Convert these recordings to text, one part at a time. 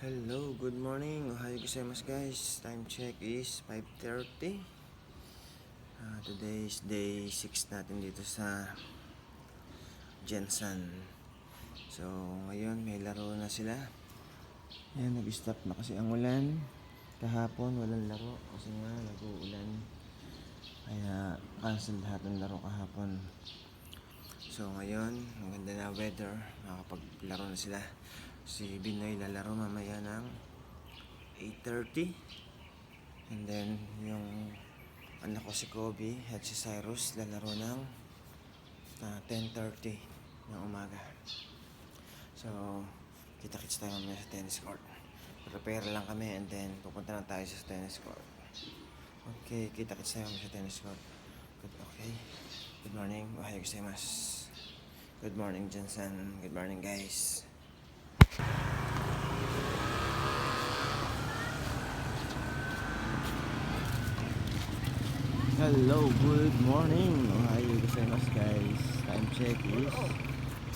Hello, good morning. Ohayo gozaimasu guys. Time check is 5:30. Today is day 6 natin dito sa Jensen. So, ngayon may laro na sila. Ayan, nag-stop na kasi ang ulan. Kahapon walang laro kasi nga nag-uulan. Kaya cancel lahat ng laro kahapon. So, ngayon, maganda na weather. Makapaglaro na sila. Si Binoy lalaro mamaya ng 8:30. And then yung anak ko si Kobe at si Cyrus lalaro ng 10:30 ng umaga. So kita-kits tayo mamaya sa tennis court. Prepare lang kami and then pupunta na tayo sa tennis court. Okay, kita-kits tayo mamaya sa tennis court. Okay, good morning. Ohayo gozaimasu. Good morning Jensen. Good morning guys. Hello, good morning. Ohayo gozaimasu guys. Time check is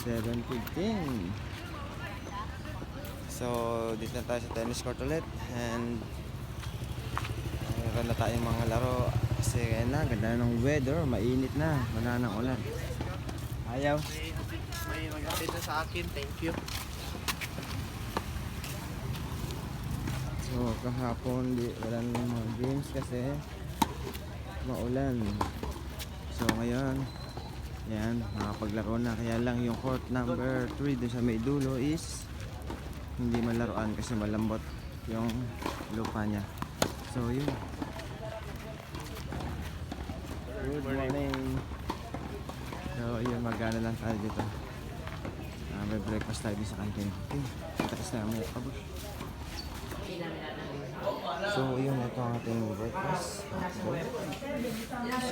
7:15. So, dito na tayo sa tennis court ulit and mayroon na tayong mga laro kasi ayan na, ganda ng weather, mainit na, wala nang ulan. Ayaw. May mag-update na sa akin, thank you. So, kahapon wala nang mga games kasi maulan. So, ngayon yan, makapaglaro na. Kaya lang yung court number 3 dun sa may dulo is hindi malaruan kasi malambot yung lupa niya. So, yun. Good morning. So, yun, magana lang tayo dito. May breakfast tayo sa kantin. Okay, tapos na may kabus. So, yun, ito ang ating breakfast.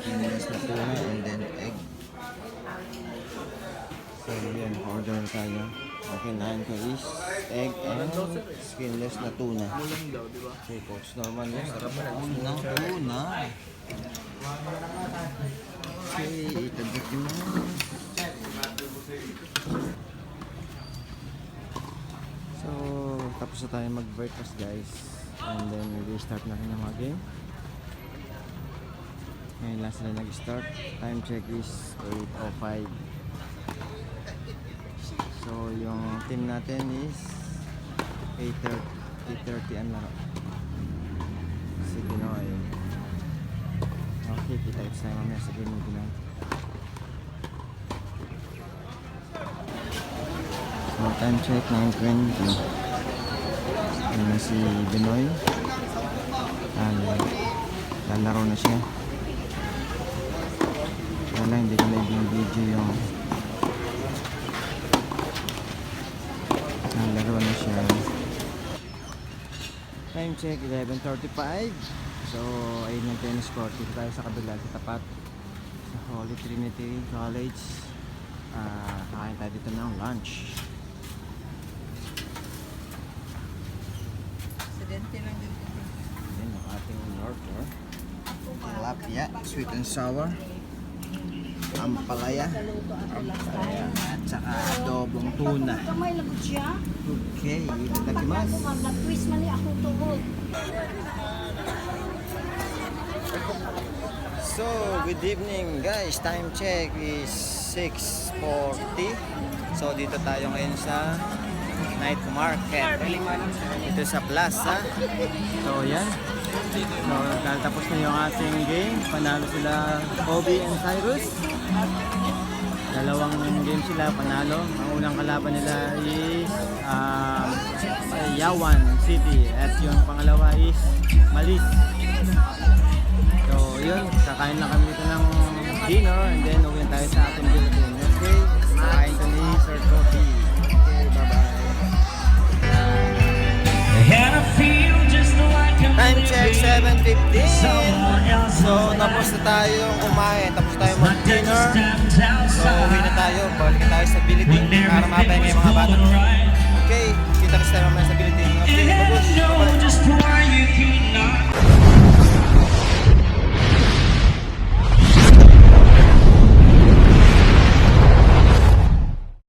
Skinless na tuna and then egg. So, yun, order na tayo. Okay, nahin ko is egg and skinless na tuna. Mulang daw, di ba? Okay, Coach Norman, yes. Sarap na tuna. Okay, itadakimasu. So, tapos na tayo mag-breakfast guys. And then, restart na rin yung mga game. Ngayon lang sila nag-start. Time check is 8:05. So, yung team natin is 8:30 ang laro. Si Pinoy. Okay, kita-kits tayo mamaya sa game ng Pinoy. So, time check 9:20. Yun na si Binoy. Lalaro na siya. Wala, hindi ko na i-video yung lalaro na siya. Time check 11:35. So, ayun yung tennis court. Dito tayo sa kabila, sa tapat sa Holy Trinity College. Kakain tayo dito ng lunch. Ayan ang ating order. Tilapia, sweet and sour, ampalaya, at saka adobong tuna. Okay, itadakimasu. So, good evening guys. Time check is 6:40. So, dito tayo ngayon sa night market ito sa plaza. So yan, so dahil tapos na yung ating game, panalo sila Kobe and Cyrus. Dalawang game sila panalo. Ang unang kalaban nila is Yawan City at yung pangalawa is Malis. So yun, kakain lang kami dito ng dinner and then uwi tayo sa ating building. Okay, kakain to ni Sir Kobe. Time check 7:15. So tapos na tayo kumain, tapos tayo mag-dinner. So uwi na tayo, balik tayo sa building para mapahinga yung mga bata. Okay, kita-kits tayo mamaya sa building. Okay, bagus.